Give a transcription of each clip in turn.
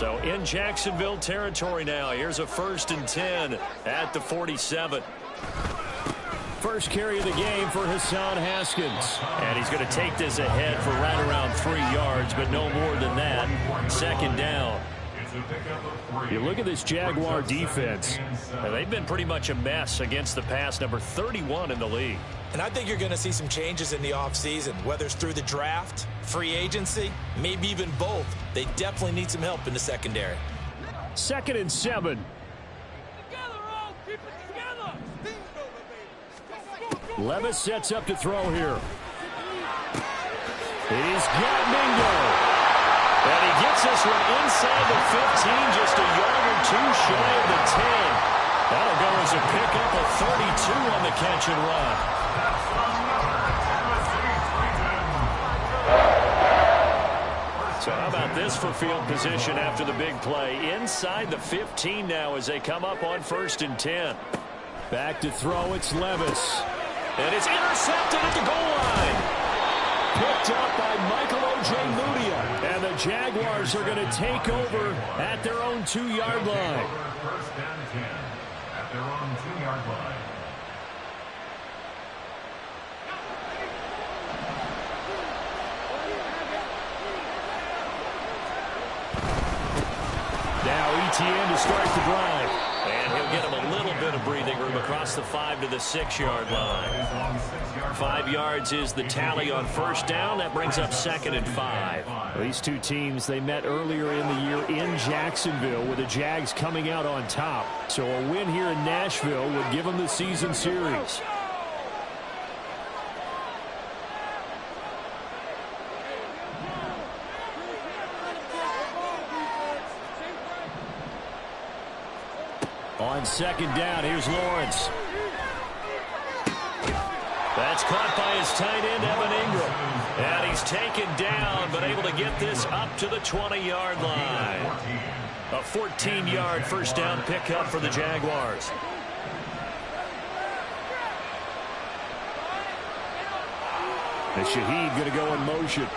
So in Jacksonville territory now. Here's a 1st and 10 at the 47. First carry of the game for Hassan Haskins. And he's going to take this ahead for right around 3 yards, but no more than that. 2nd down. You look at this Jaguar defense. And they've been pretty much a mess against the pass, number 31 in the league. And I think you're going to see some changes in the offseason, whether it's through the draft, free agency, maybe even both. They definitely need some help in the secondary. 2nd and 7. Levis sets up to throw here. He's got Mingo. And he gets this one inside the 15, just a yard or 2 shy of the 10. That'll go as a pickup of 32 on the catch and run. So how about this for field position after the big play? Inside the 15 now as they come up on 1st and 10. Back to throw, it's Levis. And it's intercepted at the goal line. Picked up by Michael Ojemudia. And the Jaguars are going to take over at their own 2-yard line. 1st and 10 at their own 2-yard line. Now ETN to start the drive. And he'll get him a little bit of breathing room across the 5 to the 6-yard line. 5 yards is the tally on 1st down. That brings up 2nd and 5. These two teams, they met earlier in the year in Jacksonville with the Jags coming out on top. So a win here in Nashville would give them the season series. On 2nd down, here's Lawrence. That's caught by his tight end, Evan Ingram. And he's taken down, but able to get this up to the 20-yard line. A 14-yard 1st down pickup for the Jaguars. And Shaheed going to go in motion.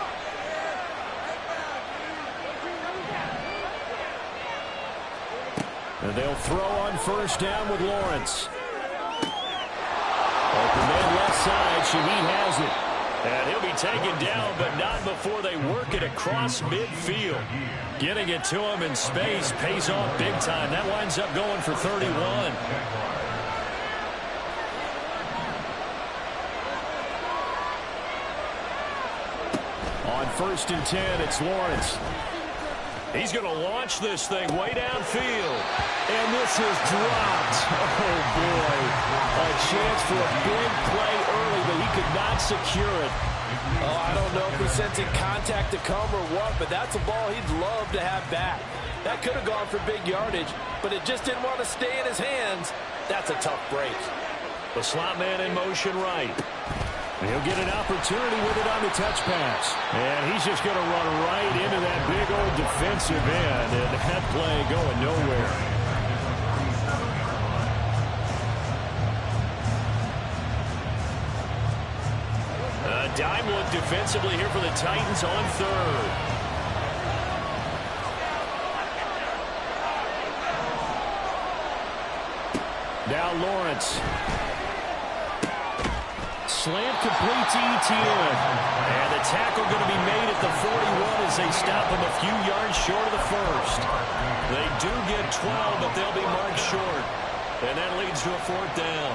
And they'll throw on 1st down with Lawrence. Open man left side. Shaheed has it. And he'll be taken down, but not before they work it across midfield. Getting it to him in space pays off big time. That winds up going for 31. On 1st and 10, it's Lawrence. He's going to launch this thing way downfield. And this is dropped. Oh, boy. A chance for a big play early, but he could not secure it. Oh, I don't know if he's sensing contact to come or what, but that's a ball he'd love to have back. That could have gone for big yardage, but it just didn't want to stay in his hands. That's a tough break. The slot man in motion right. And he'll get an opportunity with it on the touch pass. And he's just going to run right into that big old defensive end. And that play going nowhere. Dime look defensively here for the Titans on 3rd. Now Lawrence. Slant complete to ETN. And the tackle going to be made at the 41 as they stop him a few yards short of the 1st. They do get 12, but they'll be marked short. And that leads to a 4th down.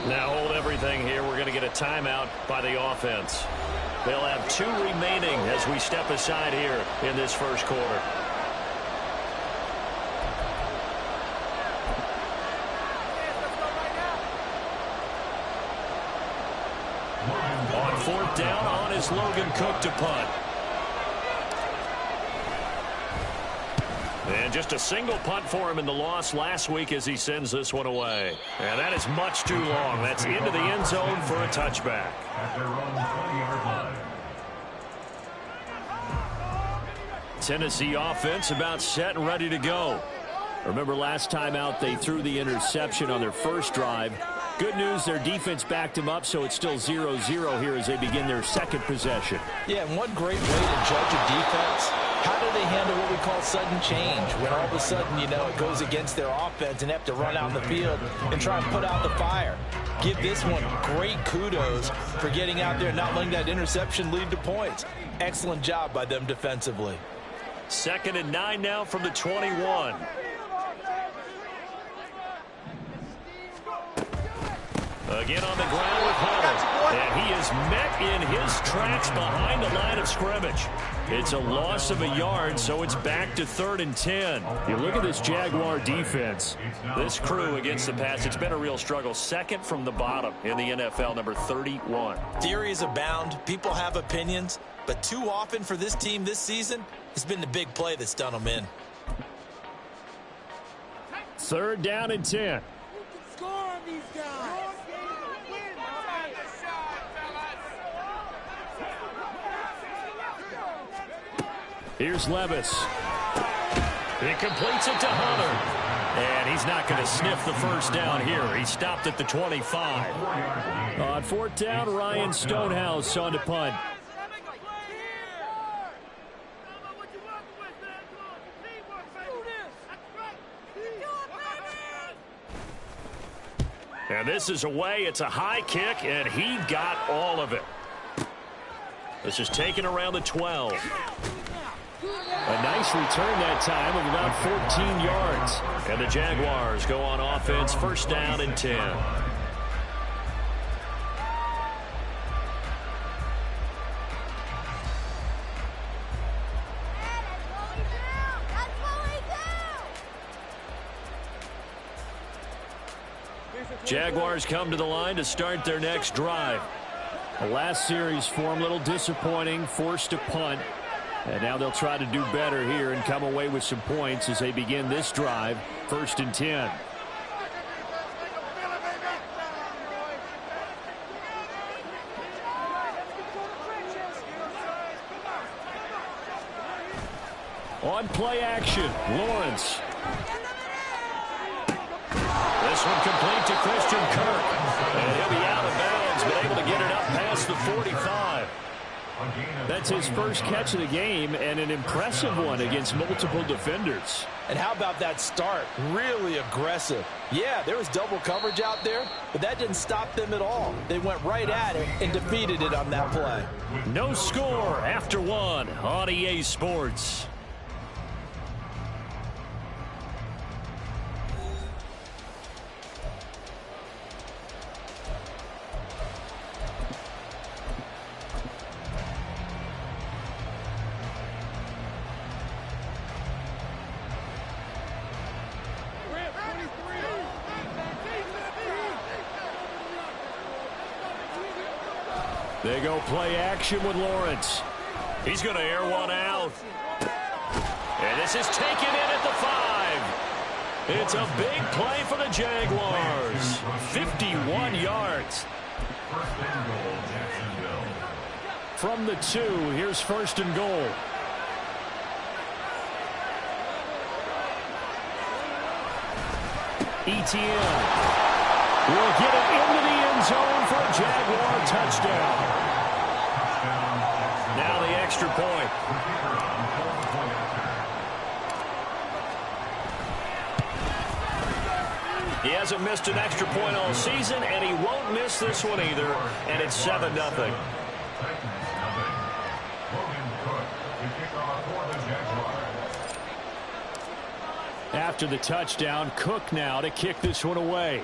Now hold everything here. We're going to get a timeout by the offense. They'll have 2 remaining as we step aside here in this 1st quarter. On fourth down, on is Logan Cook to punt. And just a single punt for him in the loss last week as he sends this one away. And that is much too long. That's into the end zone for a touchback. At their own 20-yard line. Tennessee offense about set and ready to go. Remember last time out they threw the interception on their first drive. Good news, their defense backed them up, so it's still 0-0 here as they begin their second possession. Yeah, and one great way to judge a defense, how do they handle what we call sudden change? When all of a sudden, you know, it goes against their offense and they have to run out in the field and try and put out the fire. Give this one great kudos for getting out there and not letting that interception lead to points. Excellent job by them defensively. 2nd and 9 now from the 21. Again on the ground with Hunter. And he is met in his tracks behind the line of scrimmage. It's a loss of a yard, so it's back to 3rd and 10. You look at this Jaguar defense. This crew against the pass, it's been a real struggle. Second from the bottom in the NFL, number 31. Theories abound. People have opinions. But too often for this team this season, it's been the big play that's done them in. 3rd down and 10. Score on these guys. Here's Levis. He completes it to Hunter. And he's not going to sniff the first down here. He stopped at the 25. On 4th down, Ryan Stonehouse on to punt. And this is away. It's a high kick, and he got all of it. This is taken around the 12. A nice return that time of about 14 yards. And the Jaguars go on offense, 1st down and 10. Jaguars come to the line to start their next drive. The last series for them, a little disappointing, forced to punt. And now they'll try to do better here and come away with some points as they begin this drive, 1st and 10. On play action, Lawrence. This one complete to Christian Kirk. And he'll be out of bounds, but able to get it up past the 45. That's his first catch of the game and an impressive one against multiple defenders. And how about that start? Really aggressive. Yeah, there was double coverage out there, but that didn't stop them at all. They went right at it and defeated it on that play. No score after one on EA Sports. They go play action with Lawrence. He's going to air one out. And this is taken in at the 5. It's a big play for the Jaguars. 51 yards. From the 2, here's 1st and goal. ETN will get it into the end zone for a Jaguar touchdown. Now the extra point. He hasn't missed an extra point all season, and he won't miss this one either. And it's 7-0. After the touchdown, Cook now to kick this one away.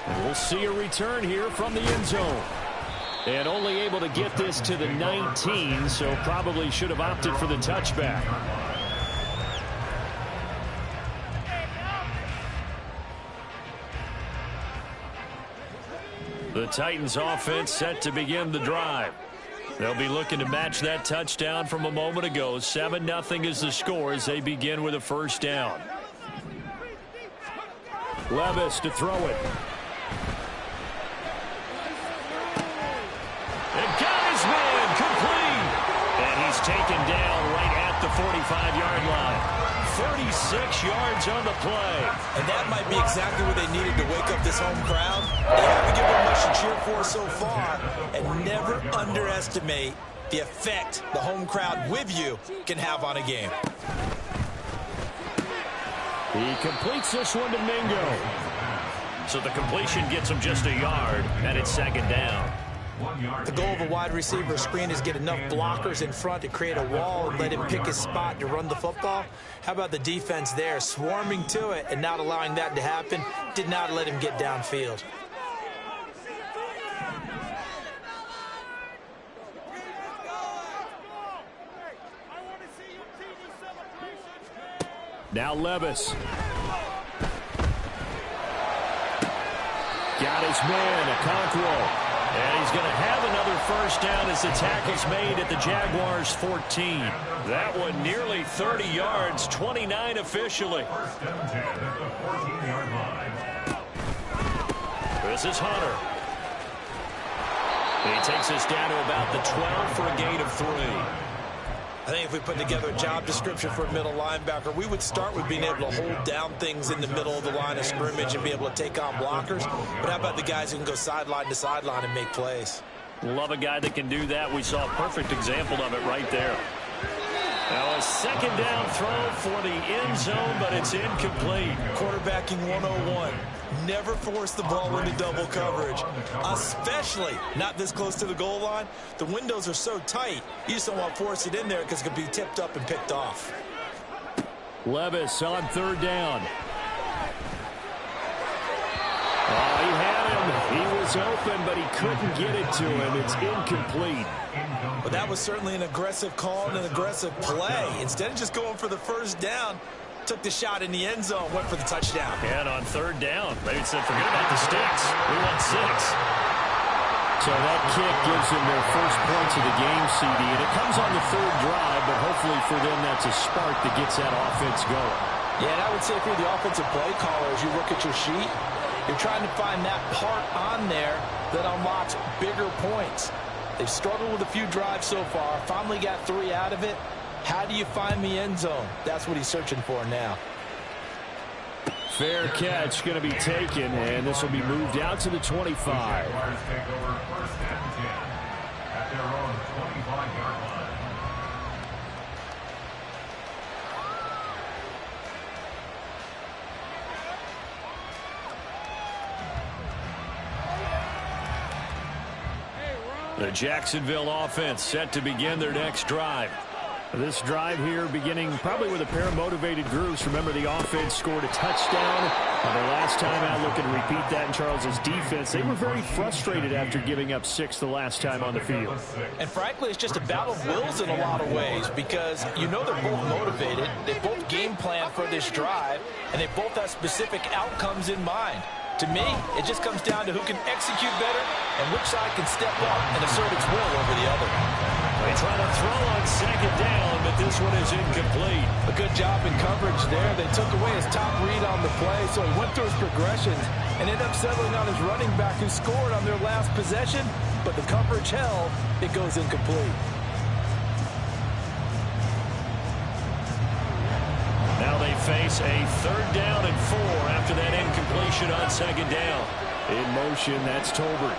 And we'll see a return here from the end zone. And only able to get this to the 19, so probably should have opted for the touchback. The Titans offense set to begin the drive. They'll be looking to match that touchdown from a moment ago. 7-0 is the score as they begin with a first down. Levis to throw it. And got his man complete. And he's taken down right at the 45-yard line. 36 yards on the play. And that might be exactly what they needed to wake up this home crowd. They haven't given them much to cheer for so far. And never underestimate the effect the home crowd with you can have on a game. He completes this one to Mingo. So the completion gets him just a yard, and it's second down. The goal of a wide receiver screen is get enough blockers in front to create a wall and let him pick his spot to run the football. How about the defense there, swarming to it and not allowing that to happen? Did not let him get downfield. Now Levis. Got his man, Okonkwo. And he's going to have another first down as the tackle's made at the Jaguars' 14. That one nearly 30 yards, 29 officially. This is Hunter. He takes us down to about the 12 for a gain of 3. I think if we put together a job description for a middle linebacker, we would start with being able to hold down things in the middle of the line of scrimmage and be able to take on blockers. But how about the guys who can go sideline to sideline and make plays? Love a guy that can do that. We saw a perfect example of it right there. Now a second down throw for the end zone, but it's incomplete. Quarterbacking 101. Never force the ball into double coverage, especially not this close to the goal line. The windows are so tight, you just don't want to force it in there because it could be tipped up and picked off. Levis on third down. Oh, he had him. He was open, but he couldn't get it to him. It's incomplete. But that was certainly an aggressive call and an aggressive play. Instead of just going for the first down, took the shot in the end zone, went for the touchdown. And on third down, they said, forget about the sticks. We want 6. So that kick gives them their first points of the game, CD. And it comes on the third drive, but hopefully for them that's a spark that gets that offense going. Yeah, and I would say if you're the offensive play caller, as you look at your sheet, you're trying to find that part on there that unlocks bigger points. They've struggled with a few drives so far, finally got 3 out of it. How do you find the end zone? That's what he's searching for now. Fair catch going to be taken, and this will be moved out to the 25. The Jacksonville offense set to begin their next drive. This drive here beginning probably with a pair of motivated groups. Remember, the offense scored a touchdown. Their last time out, looking to repeat that in Charles's defense. They were very frustrated after giving up 6 the last time on the field. And frankly, it's just a battle of wills in a lot of ways because you know they're both motivated. They both game plan for this drive, and they both have specific outcomes in mind. To me, it just comes down to who can execute better and which side can step up and assert its will over the other. They try to throw on second down, but this one is incomplete. A good job in coverage there. They took away his top read on the play, so he went through his progressions and ended up settling on his running back who scored on their last possession, but the coverage held. It goes incomplete. Now they face a third down and 4 after that incompletion on second down. In motion, that's Tolbert.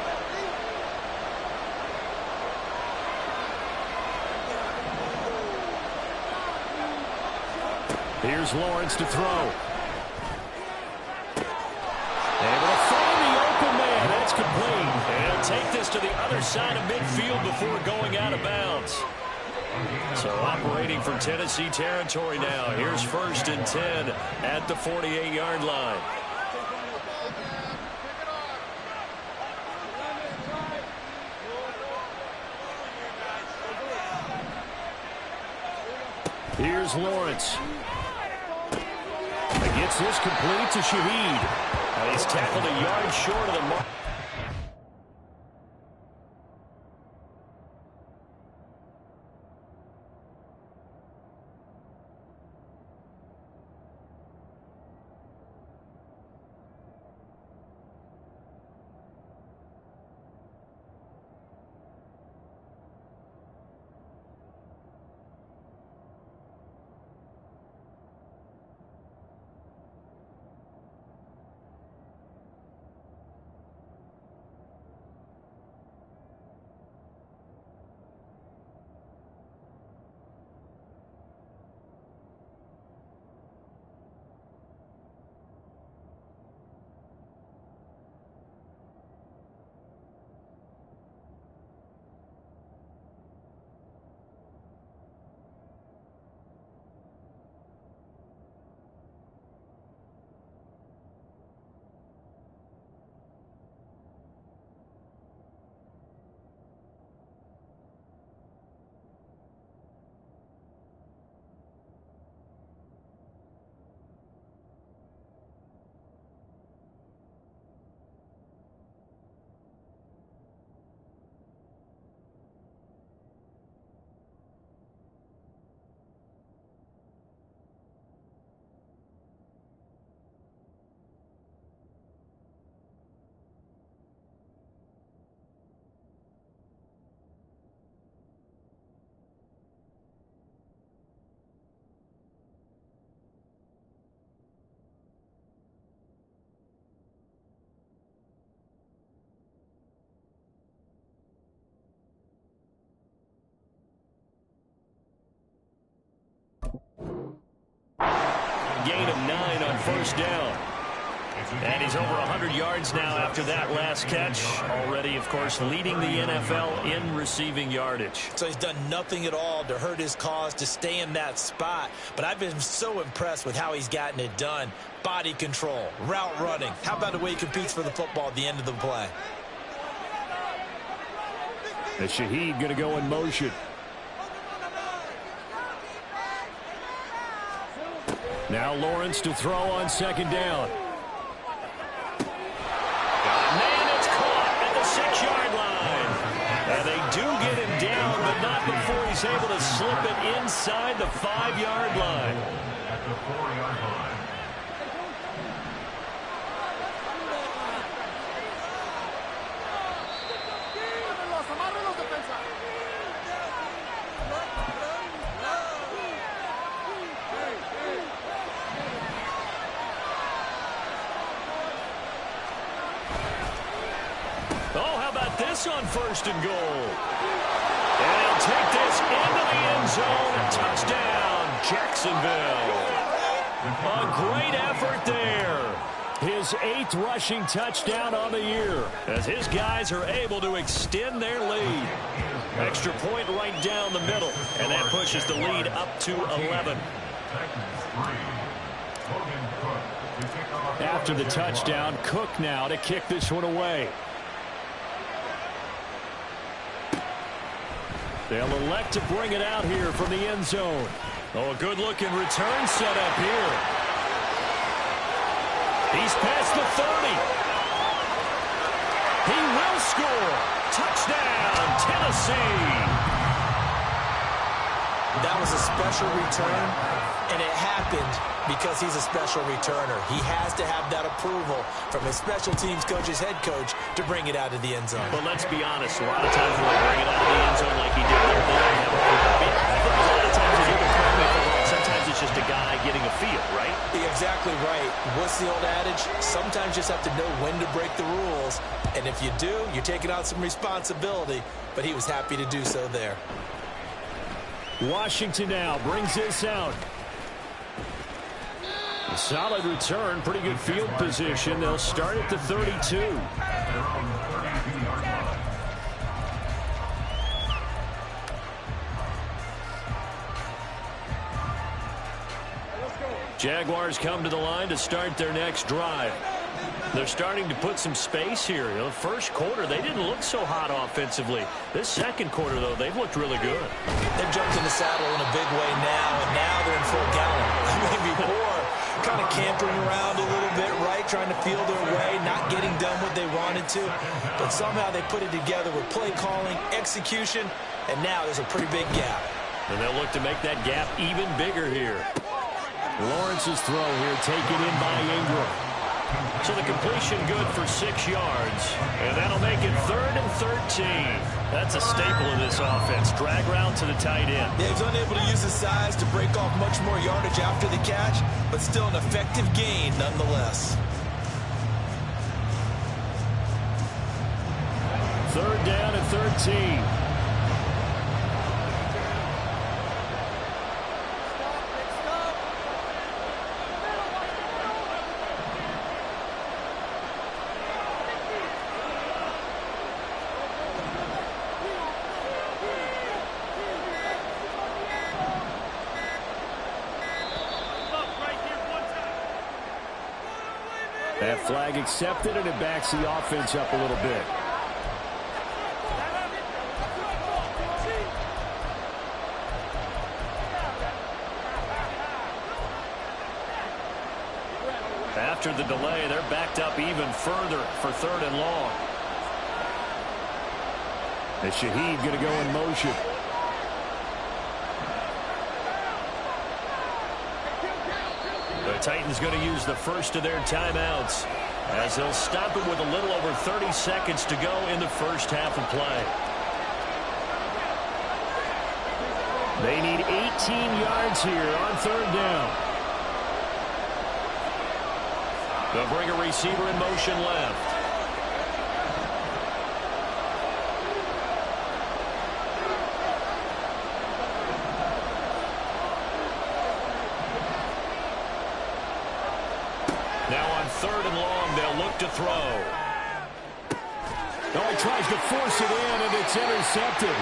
Here's Lawrence to throw. Able to find the open man. That's complete. And he'll take this to the other side of midfield before going out of bounds. So operating from Tennessee territory now. Here's 1st and 10 at the 48-yard line. Here's Lawrence. Gets this complete to Shaheed. He's tackled a yard short of the mark. gain of 9 on first down. And he's over 100 yards now after that last catch. Already, of course, leading the NFL in receiving yardage. So he's done nothing at all to hurt his cause, to stay in that spot. But I've been so impressed with how he's gotten it done. Body control, route running. How about the way he competes for the football at the end of the play? And Shaheed going to go in motion. Now Lawrence to throw on second down. Man, it's caught at the 6-yard line. And they do get him down, but not before he's able to slip it inside the 5-yard line. At the 4-yard line. On first and goal. And he'll take this into the end zone. Touchdown, Jacksonville. A great effort there. His 8th rushing touchdown on the year, as his guys are able to extend their lead. Extra point right down the middle, and that pushes the lead up to 11. After the touchdown, Cook now to kick this one away. They'll elect to bring it out here from the end zone. Oh, a good-looking return set up here. He's past the 30. He will score. Touchdown, Tennessee. That was a special return, and it happened because he's a special returner. He has to have that approval from his special teams coach, his head coach, to bring it out of the end zone. But let's be honest, a lot of times when they bring it out of the end zone like he did there, they don't have approval. I think a lot of times they do the correct way for wrong. Sometimes it's just a guy getting a feel, right? You're exactly right. What's the old adage? Sometimes you just have to know when to break the rules, and if you do, you're taking on some responsibility, but he was happy to do so there. Washington now brings this out. A solid return, pretty good field position. They'll start at the 32. Jaguars come to the line to start their next drive. They're starting to put some space here. You know, the first quarter, they didn't look so hot offensively. This second quarter, though, they've looked really good. They've jumped in the saddle in a big way now, and now they're in full gallon. I mean, before, kind of campering around a little bit, right, trying to feel their way, not getting done what they wanted to. But somehow they put it together with play calling, execution, and now there's a pretty big gap. And they'll look to make that gap even bigger here. Lawrence's throw here taken in by Ingram. So the completion good for 6 yards. And that'll make it 3rd and 13. That's a staple of this offense. Drag route to the tight end. Yeah, he's unable to use his size to break off much more yardage after the catch, but still an effective gain nonetheless. 3rd down and 13. That flag accepted, and it backs the offense up a little bit. After the delay, they're backed up even further for 3rd and long. And Shaheed going to go in motion. The Titans going to use the first of their timeouts, as they'll stop it with a little over 30 seconds to go in the first half of play. They need 18 yards here on 3rd down. They'll bring a receiver in motion left. 3rd and long. They'll look to throw. Oh, he tries to force it in, and it's intercepted.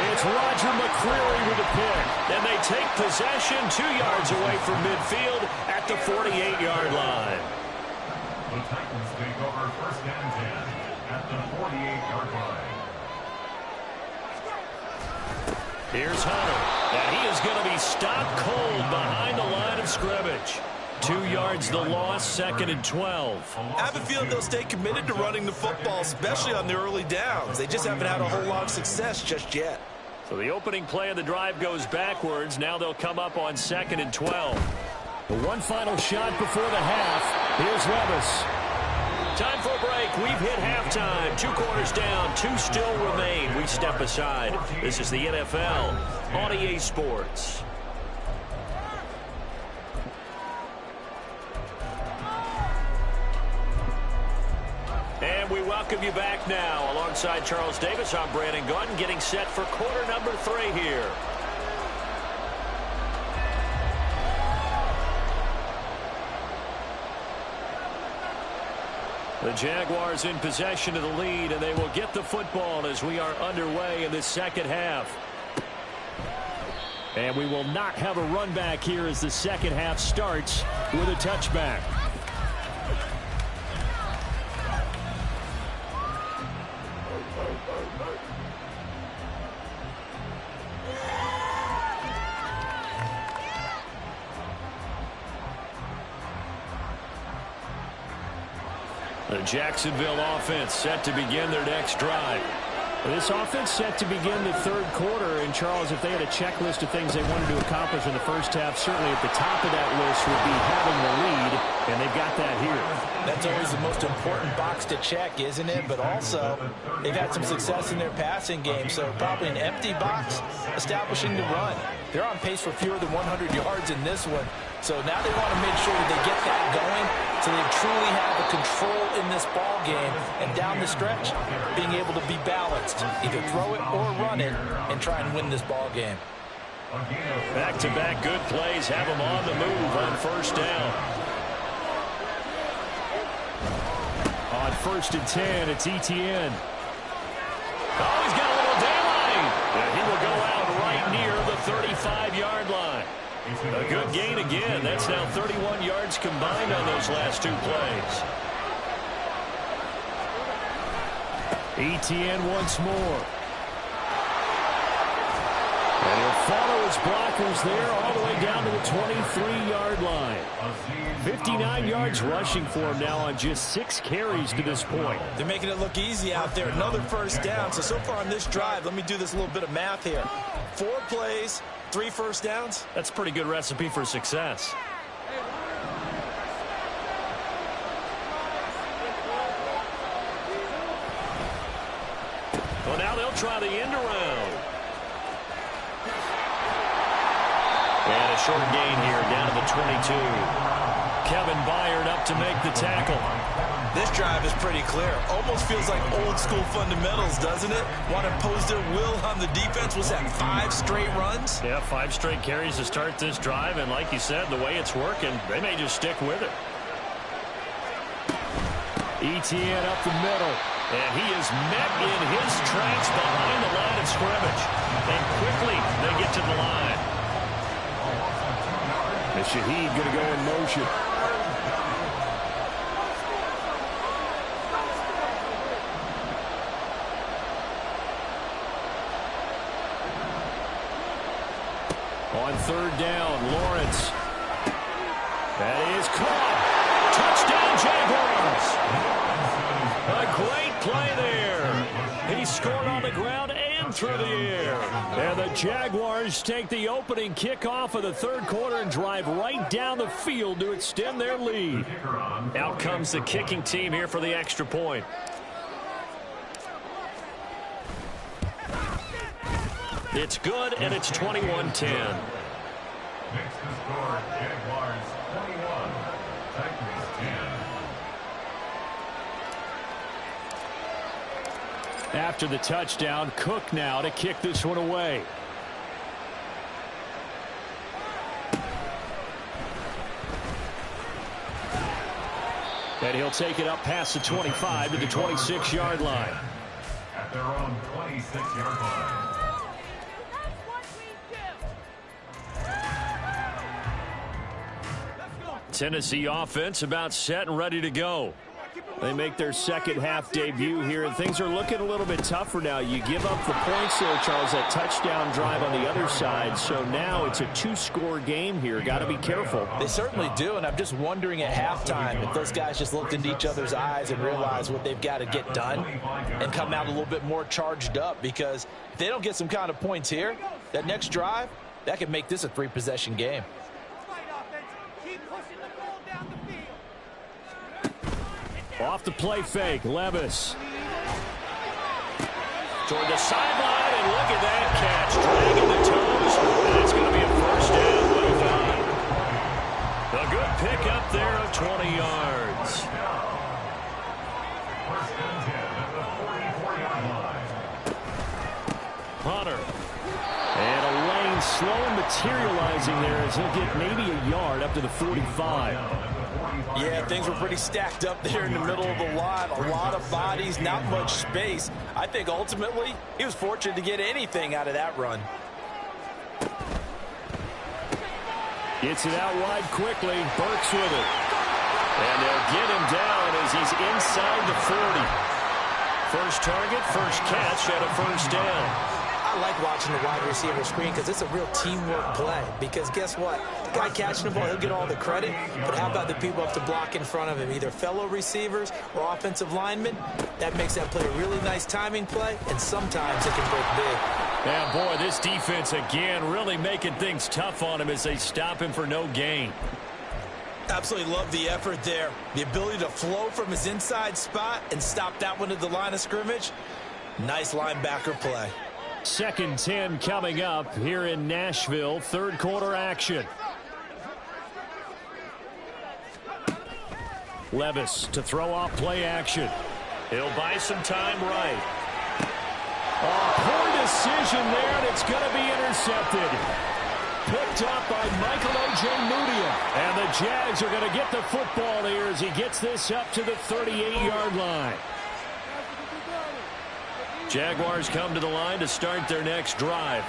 It's Roger McCreary with the pick. And they take possession 2 yards away from midfield at the 48-yard line. The Titans take over 1st and 10 at the 48-yard line. Here's Hunter, and he is going to be stopped cold behind the line of scrimmage. 2 yards the loss, 2nd and 12. I have a feeling they'll stay committed to running the football, especially on the early downs. They just haven't had a whole lot of success just yet. So the opening play of the drive goes backwards. Now they'll come up on 2nd and 12. The one final shot before the half. Here's Levis. Time for a break. We've hit halftime. 2 quarters down. 2 still remain. We step aside. This is the NFL on EA Sports. And we welcome you back now. Alongside Charles Davis, I'm Brandon Gaudin, getting set for quarter number 3 here. The Jaguars in possession of the lead, and they will get the football as we are underway in the second half. And we will not have a run back here as the second half starts with a touchback. The Jacksonville offense set to begin their next drive. This offense set to begin the 3rd quarter. And, Charles, if they had a checklist of things they wanted to accomplish in the first half, certainly at the top of that list would be having the lead, and they've got that here. That's always the most important box to check, isn't it? But also, they've had some success in their passing game, so probably an empty box establishing the run. They're on pace for fewer than 100 yards in this one, so now they want to make sure that they get that going so they truly have the control in this ball game, and down the stretch, being able to be balanced, either throw it or run it, and try and win this ball game. Back-to-back good plays have them on the move on 1st down. On 1st and 10, it's ETN. Oh, he's got a little daylight. And he will go out right near the 35-yard line. A good gain again. That's now 31 yards combined on those last 2 plays. ETN once more. And he'll follow his blockers there all the way down to the 23-yard line. 59 yards rushing for him now on just 6 carries to this point. They're making it look easy out there. Another 1st down. So far on this drive, let me do this little bit of math here. 4 plays, 3 1st downs. That's a pretty good recipe for success. Well, now they'll try the end around. And a short gain here down to the 22. Kevin Byard up to make the tackle. This drive is pretty clear. Almost feels like old school fundamentals, doesn't it? Want to impose their will on the defense. Was that 5 straight runs? Yeah, 5 straight carries to start this drive. And like you said, the way it's working, they may just stick with it. ETN up the middle. And he is met in his tracks behind the line of scrimmage. And quickly they get to the line. And Shaheed going to go in motion. On 3rd down, Lawrence. That is caught. Touchdown, Jaguars. A great play there. He scored on the ground and through the air. And the Jaguars take the opening kickoff of the 3rd quarter and drive right down the field to extend their lead. Out comes the kicking team here for the extra point. It's good, and it's 21-10. Next to score, Jaguars 21, Titans 10. After the touchdown, Cook now to kick this one away. And he'll take it up past the 25 to the 26-yard line. At their own 26-yard line. Tennessee offense about set and ready to go. They make their second half debut here, and things are looking a little bit tougher now. You give up the points there, Charles, that touchdown drive on the other side. So now it's a two-score game here. Got to be careful. They certainly do, and I'm just wondering at halftime if those guys just looked into each other's eyes and realized what they've got to get done and come out a little bit more charged up, because if they don't get some kind of points here, that next drive, that could make this a three-possession game. Off the play fake, Levis. Toward the sideline, and look at that catch. Dragging the toes, and it's going to be a first down. Well done. A good pickup there of 20 yards. First and 10 at the 44-yard line. Hunter. And a lane slow and materializing there as he'll get maybe a yard up to the 45. Yeah, things were pretty stacked up there in the middle of the line. A lot of bodies, not much space. I think ultimately he was fortunate to get anything out of that run. Gets it out wide quickly. Burks with it. And they'll get him down as he's inside the 40. First target, first catch, and a first down. I like watching the wide receiver screen because it's a real teamwork play. Because guess what? The guy catching the ball, he'll get all the credit. But how about the people up to block in front of him, either fellow receivers or offensive linemen? That makes that play a really nice timing play, and sometimes it can break big. Yeah, boy, this defense again really making things tough on him as they stop him for no gain. Absolutely love the effort there. The ability to flow from his inside spot and stop that one at the line of scrimmage. Nice linebacker play. Second 10 coming up here in Nashville. Third quarter action. Levis to throw off play action. He'll buy some time right. Oh, poor decision there, and it's going to be intercepted. Picked up by Michael Ojemudia. And the Jags are going to get the football here as he gets this up to the 38-yard line. Jaguars come to the line to start their next drive.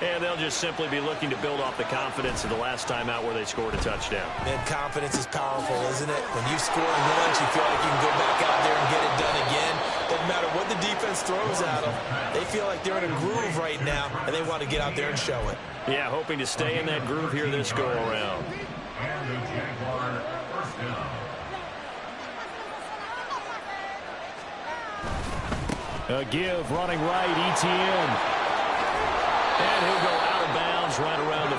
And they'll just simply be looking to build off the confidence of the last time out where they scored a touchdown. And confidence is powerful, isn't it? When you score once, you feel like you can go back out there and get it done again. Doesn't matter what the defense throws at them. They feel like they're in a groove right now, and they want to get out there and show it. Yeah, hoping to stay in that groove here this go-around. And the Jaguar first down. A give, running right, ETN. And he'll go out of bounds right around the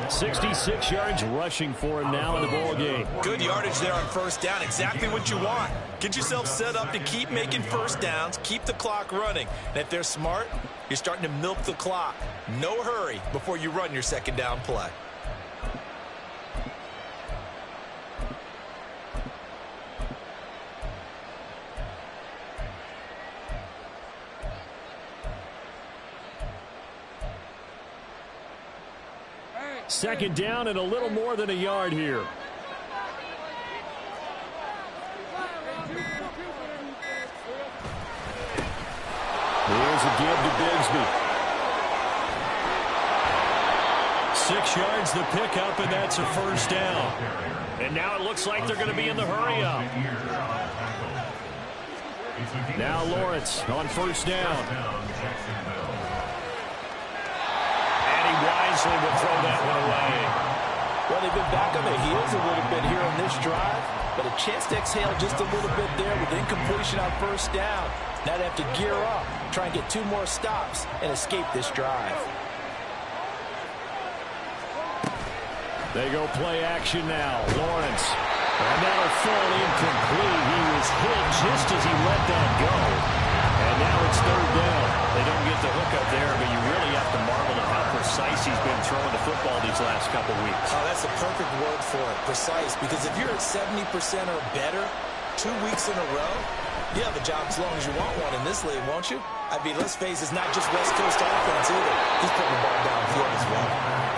40. 66 yards rushing for him now in the ball game. Good yardage there on first down. Exactly what you want. Get yourself set up to keep making first downs, keep the clock running. And if they're smart, you're starting to milk the clock. No hurry before you run your second down play. Second down and a little more than a yard here. Here's a give to Bigsby. 6 yards the pickup, and that's a first down. And now it looks like they're going to be in the hurry up. Now Lawrence on first down. Wisely will throw that one away. Well, they've been back on their heels a little bit here on this drive, but a chance to exhale just a little bit there with incompletion on first down. Now they have to gear up, try and get 2 more stops and escape this drive. They go play action now. Lawrence. And that'll fall incomplete. He was hit just as he let that go. And now it's third down. They don't get the hook up there, but you really have to marvel at how precise he's been throwing the football these last couple weeks. Oh, that's the perfect word for it, precise. Because if you're at 70% or better 2 weeks in a row, you have a job as long as you want one in this league, won't you? I mean, let's face it, it's not just West Coast offense either. He's putting the ball downfield as well.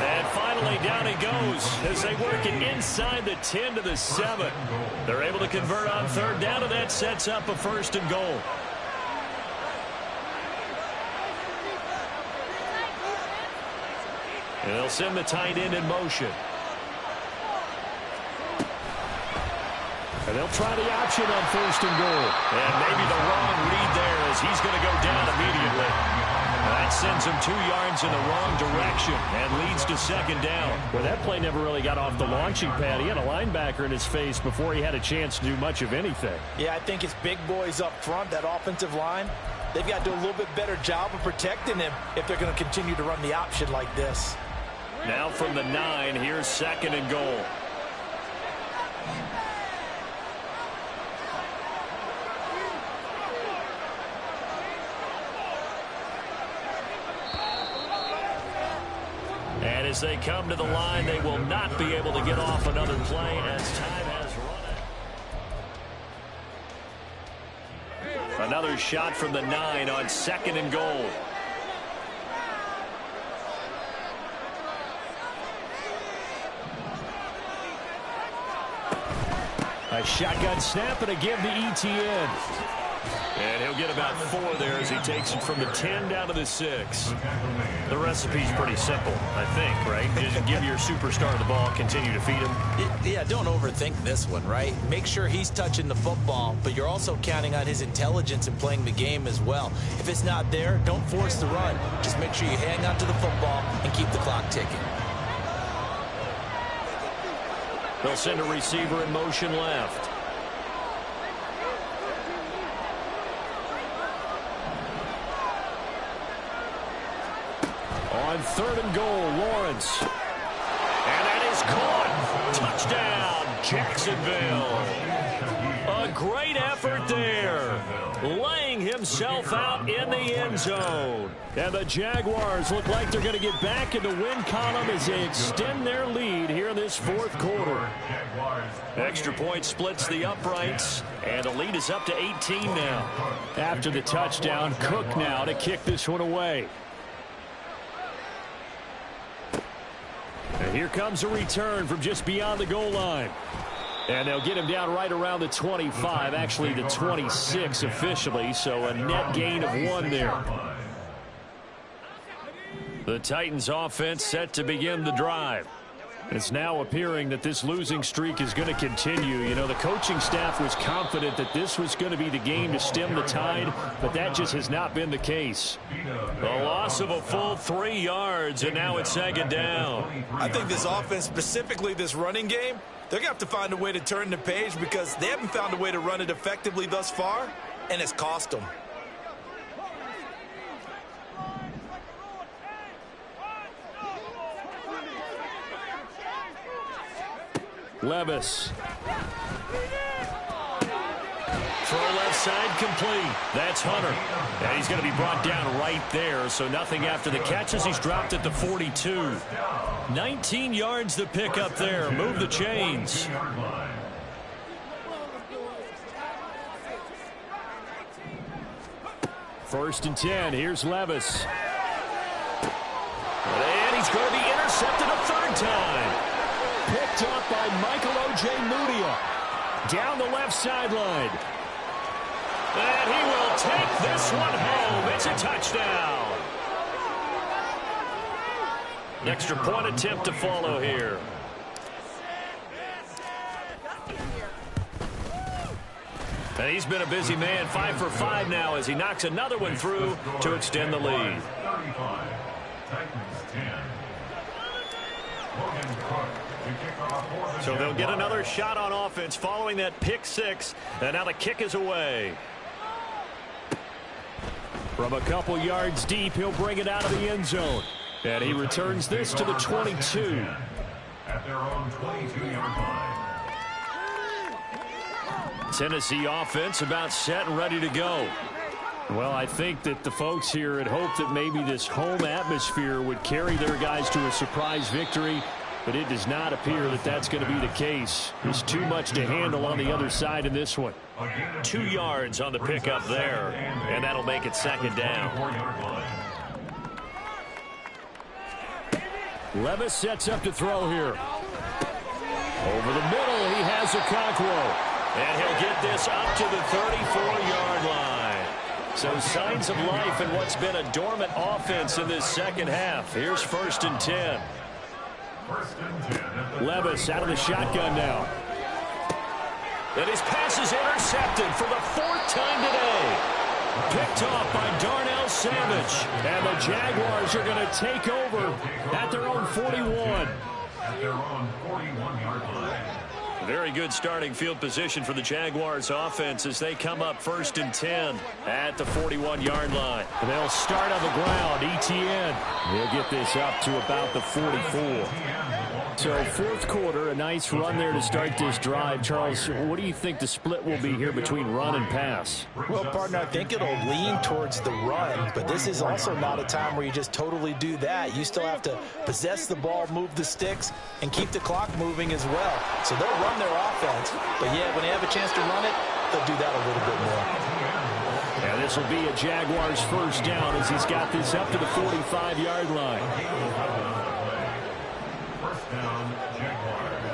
And finally finally, down he goes as they work it inside the 10 to the 7. They're able to convert on third down, and that sets up a 1st and goal. And they'll send the tight end in motion. And they'll try the option on 1st and goal. And maybe the wrong read there as he's going to go down immediately. That sends him 2 yards in the wrong direction and leads to 2nd down. Well, that play never really got off the launching pad. He had a linebacker in his face before he had a chance to do much of anything. Yeah, I think it's big boys up front, that offensive line. They've got to do a little bit better job of protecting him if they're going to continue to run the option like this. Now from the 9, here's 2nd and goal. And as they come to the line, they will not be able to get off another play as time has run. Another shot from the 9 on 2nd and goal. A shotgun snap and a give to ETN. And he'll get about 4 there as he takes it from the 10 down to the 6. The recipe's pretty simple, I think, right? Just give your superstar the ball, continue to feed him. Yeah, don't overthink this one, right? Make sure he's touching the football, but you're also counting on his intelligence in playing the game as well. If it's not there, don't force the run. Just make sure you hang on to the football and keep the clock ticking. They'll send a receiver in motion left. On 3rd and goal, Lawrence. And that is caught. Touchdown, Jacksonville. A great effort there. Laying himself out in the end zone. And the Jaguars look like they're going to get back in the win column as they extend their lead here in this 4th quarter. Extra point splits the uprights, and the lead is up to 18 now. After the touchdown, Cook now to kick this one away. And here comes a return from just beyond the goal line. And they'll get him down right around the 25, actually the 26 officially, so a net gain of 1 there. The Titans offense set to begin the drive. It's now appearing that this losing streak is going to continue. You know, the coaching staff was confident that this was going to be the game to stem the tide, but that just has not been the case. A loss of a full 3 yards, and now it's 2nd down. I think this offense, specifically this running game, they're going to have to find a way to turn the page because they haven't found a way to run it effectively thus far, and it's cost them. Levis. Throw left side complete. That's Hunter. And he's going to be brought down right there, so nothing after the catch as he's dropped at the 42. 19 yards to pick up there. Move the chains. First and 10. Here's Levis. And he's going to be intercepted a 3rd time. Picked up by Michael O.J. Mudia. Down the left sideline. And he will take this one home. It's a touchdown. An extra point attempt to follow here. And he's been a busy man, 5 for 5 now as he knocks another one through to extend the lead. So they'll get another shot on offense following that pick 6. And now the kick is away. From a couple yards deep, he'll bring it out of the end zone. And he returns this to the 22. At their own 22-yard line. Tennessee offense about set and ready to go. Well, I think that the folks here had hoped that maybe this home atmosphere would carry their guys to a surprise victory, but it does not appear that that's going to be the case. There's too much to handle on the other side in this one. 2 yards on the pickup there, and that'll make it 2nd down. Levis sets up to throw here. Over the middle, he has Okonkwo. And he'll get this up to the 34-yard line. So signs of life in what's been a dormant offense in this second half. Here's 1st and 10. Levis out of the shotgun now. And his pass is intercepted for the 4th time today. Picked off by Darnell Savage. And the Jaguars are going to take over at their own 41. At their own 41-yard line. Very good starting field position for the Jaguars offense as they come up 1st and 10 at the 41-yard line. And they'll start on the ground. ETN. He'll get this up to about the 44. So 4th quarter, a nice run there to start this drive. Charles, what do you think the split will be here between run and pass? Well, partner, I think it'll lean towards the run, but this is also not a time where you just totally do that. You still have to possess the ball, move the sticks, and keep the clock moving as well. So they'll run their offense, but yeah, when they have a chance to run it, they'll do that a little bit more. And this will be a Jaguars 1st down as he's got this up to the 45-yard line. Down, Jaguars.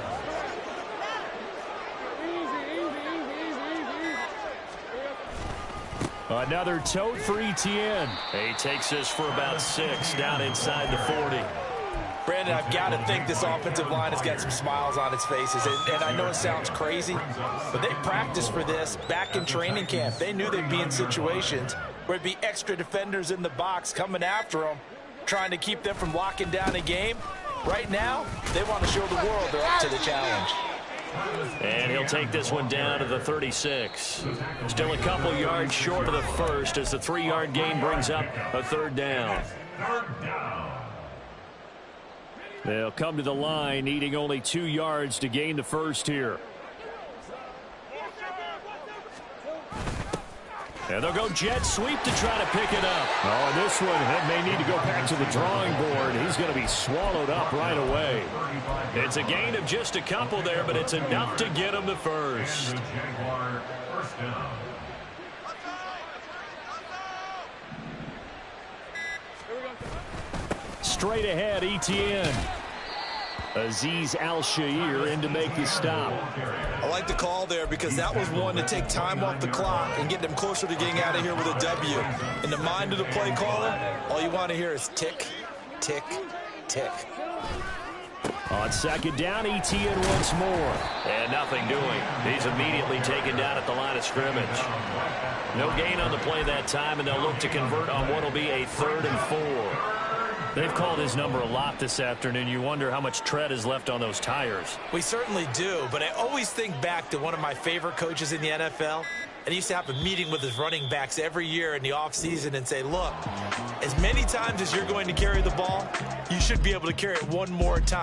Another tote for ETN. He takes this for about 6 down inside the 40. Brandon, I've got to think this offensive line has got some smiles on its faces. And I know it sounds crazy, but they practiced for this back in training camp. They knew they'd be in situations where it'd be extra defenders in the box coming after them, trying to keep them from locking down a game. Right now, they want to show the world they're up to the challenge. And he'll take this one down to the 36. Still a couple yards short of the 1st as the 3-yard gain brings up a 3rd down. They'll come to the line, needing only 2 yards to gain the 1st here. And they'll go jet sweep to try to pick it up. Oh, and this one may need to go back to the drawing board. He's going to be swallowed up right away. It's a gain of just a couple there, but it's enough to get him the 1st. Straight ahead, ETN. Azeez Al-Shaair in to make the stop. I like the call there because that was one to take time off the clock and get them closer to getting out of here with a W. In the mind of the play caller, all you want to hear is tick, tick, tick. On 2nd down, ETN once more. And nothing doing. He's immediately taken down at the line of scrimmage. No gain on the play that time, and they'll look to convert on what will be a 3rd and 4. They've called his number a lot this afternoon. You wonder how much tread is left on those tires. We certainly do, but I always think back to one of my favorite coaches in the NFL. And he used to have a meeting with his running backs every year in the offseason and say, look, as many times as you're going to carry the ball, you should be able to carry it one more time.